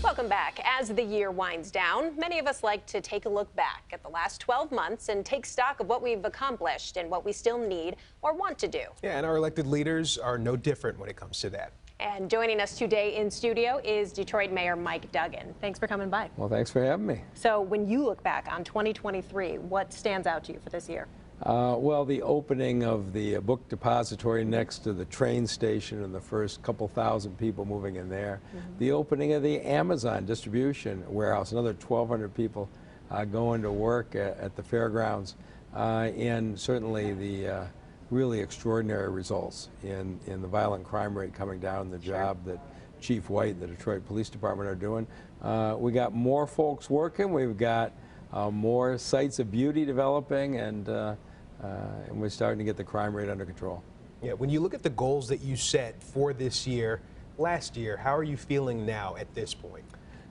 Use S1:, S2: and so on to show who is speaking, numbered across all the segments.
S1: Welcome back. As the year winds down, many of us like to take a look back at the last 12 months and take stock of what we've accomplished and what we still need or want to do.
S2: Yeah, and our elected leaders are no different when it comes to that.
S1: And joining us today in studio is Detroit Mayor Mike Duggan. Thanks for coming by.
S3: Well, thanks for having me.
S1: So when you look back on 2023, what stands out to you for this year?
S3: Well, the opening of the book depository next to the train station and the first couple thousand people moving in there. The opening of the Amazon distribution warehouse, another 1,200 people going to work at the fairgrounds. And certainly the really extraordinary results in the violent crime rate coming down, the job that Chief White and the Detroit Police Department are doing. We got more folks working. We've got more sites of beauty developing, and we're starting to get the crime rate under control.
S2: Yeah, when you look at the goals that you set for this year, last year, how are you feeling now at this point?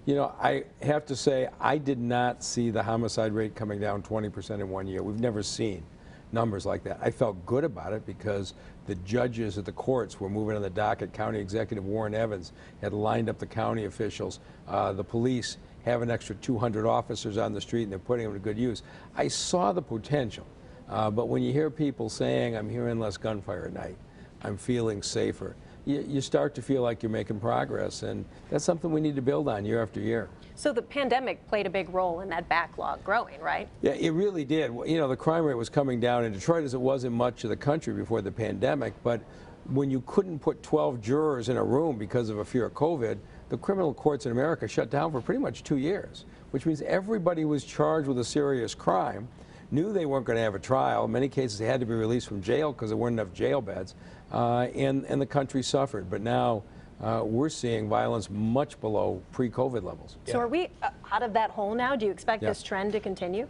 S3: You know, I have to say, I did not see the homicide rate coming down 20% in 1 year. We've never seen numbers like that. I felt good about it because the judges at the courts were moving on the docket. County Executive Warren Evans had lined up the county officials. The police have an extra 200 officers on the street, and they're putting them to good use. I saw the potential, but when you hear people saying, I'm hearing less gunfire at night, I'm feeling safer, you start to feel like you're making progress, and that's something we need to build on year after year.
S1: So the pandemic played a big role in that backlog growing, right?
S3: Yeah, it really did. You know, the crime rate was coming down in Detroit as it was in much of the country before the pandemic, but when you couldn't put 12 jurors in a room because of a fear of COVID, the criminal courts in America shut down for pretty much 2 years, which means everybody was charged with a serious crime, knew they weren't going to have a trial. In many cases, they had to be released from jail because there weren't enough jail beds, and the country suffered. But now we're seeing violence much below pre-COVID levels.
S1: So are we out of that hole now? Do you expect this trend to continue?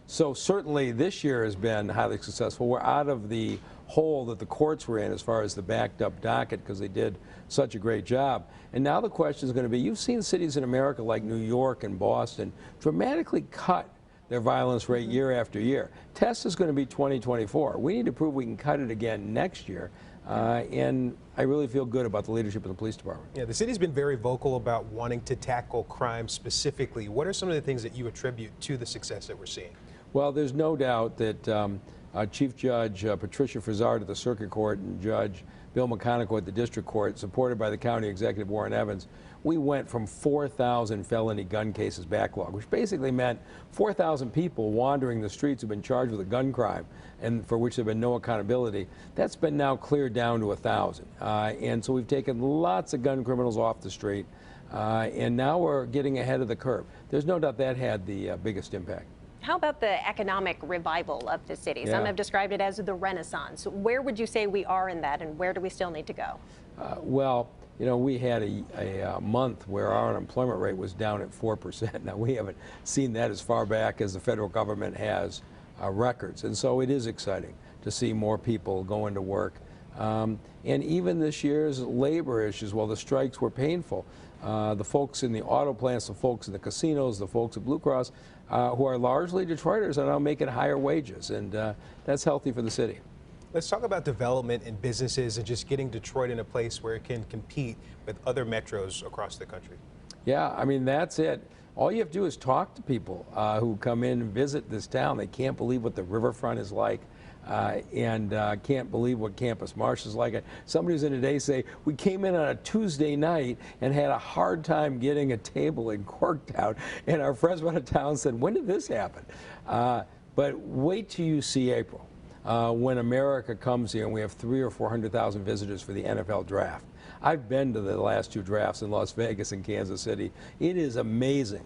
S3: So certainly this year has been highly successful. We're out of the hole that the courts were in as far as the backed up docket because they did such a great job. And now the question is going to be, you've seen cities in America like New York and Boston dramatically cut their violence rate year after year. Test is going to be 2024. We need to prove we can cut it again next year. And I really feel good about the leadership of the police department.
S2: Yeah, the city's been very vocal about wanting to tackle crime specifically. What are some of the things that you attribute to the success that we're seeing?
S3: Well, there's no doubt that Chief Judge Patricia Frizzard at the Circuit Court and Judge Bill McConaughey at the District Court, supported by the County Executive Warren Evans, we went from 4,000 felony gun cases backlog, which basically meant 4,000 people wandering the streets who've been charged with a gun crime and for which there have been no accountability. That's been now cleared down to 1,000. And so we've taken lots of gun criminals off the street, and now we're getting ahead of the curve. There's no doubt that had the biggest impact.
S1: How about the economic revival of the city? Some have described it as the Renaissance. Where would you say we are in that, and where do we still need to go?
S3: Well, you know, we had a month where our unemployment rate was down at 4%. Now, we haven't seen that as far back as the federal government has records. And so it is exciting to see more people going to work. And even this year's labor issues, well, the strikes were painful. The folks in the auto plants, the folks in the casinos, the folks at Blue Cross, who are largely Detroiters, are now making higher wages, and that's healthy for the city.
S2: Let's talk about development and businesses and just getting Detroit in a place where it can compete with other metros across the country.
S3: Yeah, I mean, that's it. All you have to do is talk to people who come in and visit this town. They can't believe what the riverfront is like. And can't believe what Campus Marsh is like. Somebody was in today say, we came in on a Tuesday night and had a hard time getting a table in Corktown. And our friends out of town said, when did this happen? But wait till you see April. When America comes here and we have 300,000 or 400,000 visitors for the NFL draft. I've been to the last two drafts in Las Vegas and Kansas City. It is amazing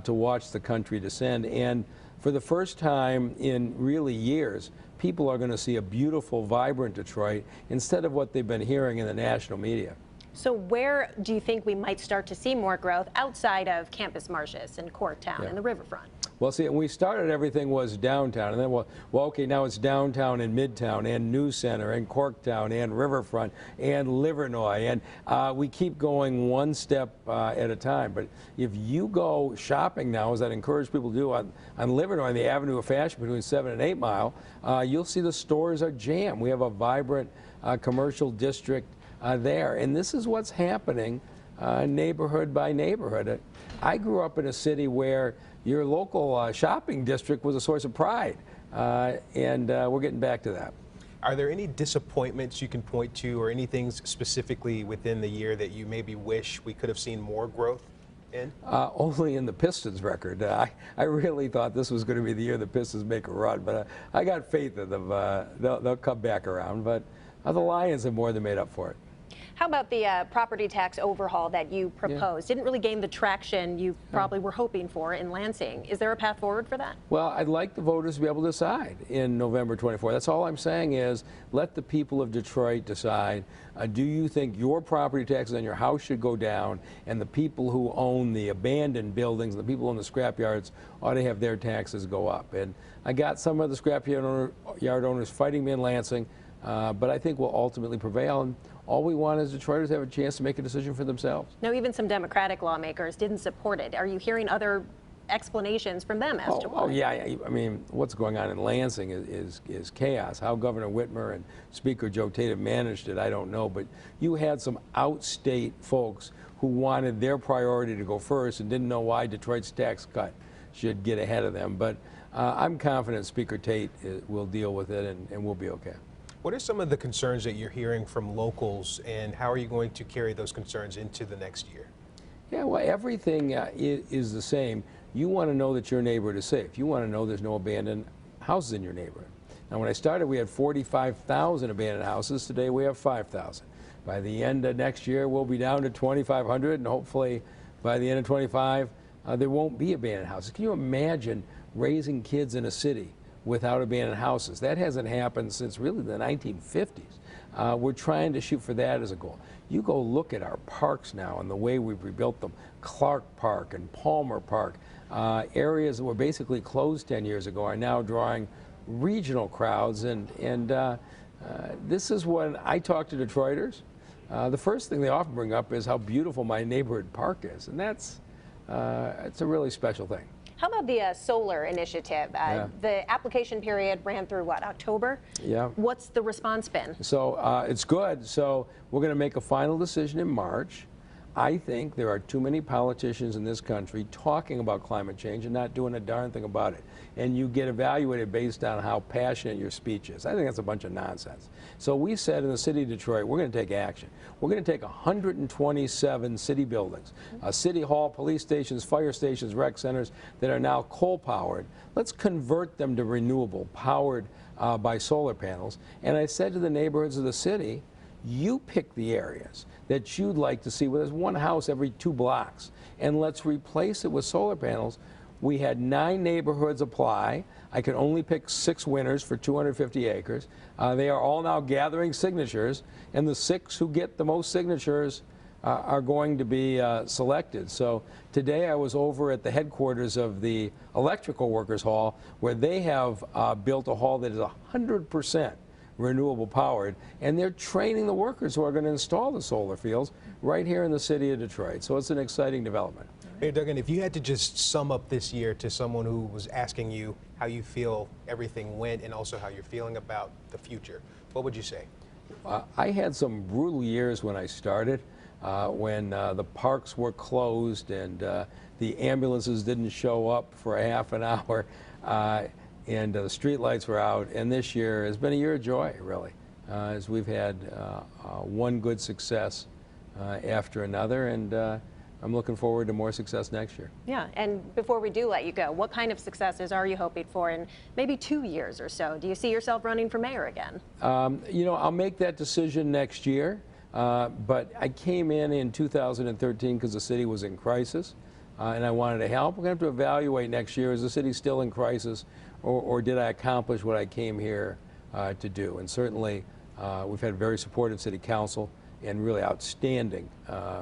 S3: to watch the country descend. And for the first time in really years, people are going to see a beautiful, vibrant Detroit instead of what they've been hearing in the national media.
S1: So where do you think we might start to see more growth outside of Campus Marshes and Corktown and the riverfront?
S3: Well, see, when we started, everything was downtown, and then, well, okay, now it's downtown and Midtown and New Center and Corktown and Riverfront and Livernois, and we keep going one step at a time. But if you go shopping now, as I'd encourage people to do on Livernois, the Avenue of Fashion between 7 and 8 Mile, you'll see the stores are jammed. We have a vibrant commercial district there, and this is what's happening neighborhood by neighborhood. I grew up in a city where your local shopping district was a source of pride, and we're getting back to that.
S2: Are there any disappointments you can point to, or anything specifically within the year that you maybe wish we could have seen more growth in?
S3: Only in the Pistons record. I really thought this was going to be the year the Pistons make a run, but I got faith in them. They'll come back around, but the Lions have more than made up for it.
S1: How about the property tax overhaul that you proposed? Didn't really gain the traction you probably were hoping for in Lansing. Is there a path forward for that?
S3: Well, I'd like the voters to be able to decide in November 24. That's all I'm saying is let the people of Detroit decide. Do you think your property taxes on your house should go down, and the people who own the abandoned buildings, the people who own the scrap yards, ought to have their taxes go up? And I got some of the scrap yard owners fighting me in Lansing, but I think we'll ultimately prevail. And all we want is Detroiters to have a chance to make a decision for themselves.
S1: Now, even some Democratic lawmakers didn't support it. Are you hearing other explanations from them as to why?
S3: Oh, yeah. I mean, what's going on in Lansing is chaos. How Governor Whitmer and Speaker Joe Tatum managed it, I don't know. But you had some outstate folks who wanted their priority to go first and didn't know why Detroit's tax cut should get ahead of them. But I'm confident Speaker Tate will deal with it, and we'll be okay.
S2: What are some of the concerns that you're hearing from locals, and how are you going to carry those concerns into the next year?
S3: Yeah, well, everything is the same. You want to know that your neighborhood is safe. You want to know there's no abandoned houses in your neighborhood. Now, when I started, we had 45,000 abandoned houses. Today, we have 5,000. By the end of next year, we'll be down to 2,500, and hopefully by the end of 25, there won't be abandoned houses. Can you imagine raising kids in a city without abandoned houses? That hasn't happened since really the 1950s. We're trying to shoot for that as a goal. You go look at our parks now and the way we've rebuilt them. Clark Park and Palmer Park, areas that were basically closed 10 years ago are now drawing regional crowds. And this is when I talk to Detroiters. The first thing they often bring up is how beautiful my neighborhood park is. And it's a really special thing.
S1: How about the solar initiative? The application period ran through, what, October?
S3: Yeah.
S1: What's the response been?
S3: So it's good. So we're going to make a final decision in March. I think there are too many politicians in this country talking about climate change and not doing a darn thing about it. And you get evaluated based on how passionate your speech is. I think that's a bunch of nonsense. So we said in the city of Detroit, we're going to take action. We're going to take 127 city buildings, city hall, police stations, fire stations, rec centers that are now coal-powered. Let's convert them to renewable, powered by solar panels. And I said to the neighborhoods of the city, you pick the areas that you'd like to see where there's one house every 2 blocks, and let's replace it with solar panels. We had 9 neighborhoods apply. I could only pick 6 winners for 250 acres. They are all now gathering signatures, and the 6 who get the most signatures are going to be selected. So today I was over at the headquarters of the Electrical Workers Hall, where they have built a hall that is 100% renewable powered, and they're training the workers who are going to install the solar fields right here in the city of Detroit. So it's an exciting development.
S2: Mayor Duggan, if you had to just sum up this year to someone who was asking you how you feel everything went and also how you're feeling about the future, what would you say?
S3: I had some brutal years when I started, when the parks were closed and the ambulances didn't show up for a half an hour. And the street lights were out, and this year has been a year of joy, really, as we've had one good success after another, and I'm looking forward to more success next year.
S1: Yeah, and before we do let you go, what kind of successes are you hoping for in maybe 2 years or so? Do you see yourself running for mayor again?
S3: You know, I'll make that decision next year, but I came in 2013 because the city was in crisis, and I wanted to help. We're going to have to evaluate next year, is the city still in crisis? Or did I accomplish what I came here to do? And certainly, we've had a very supportive city council and really outstanding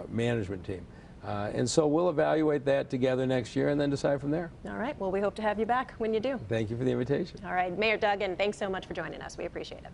S3: management team. And so we'll evaluate that together next year and then decide from there.
S1: All right. Well, we hope to have you back when you do.
S3: Thank you for the invitation.
S1: All right. Mayor Duggan, thanks so much for joining us. We appreciate it.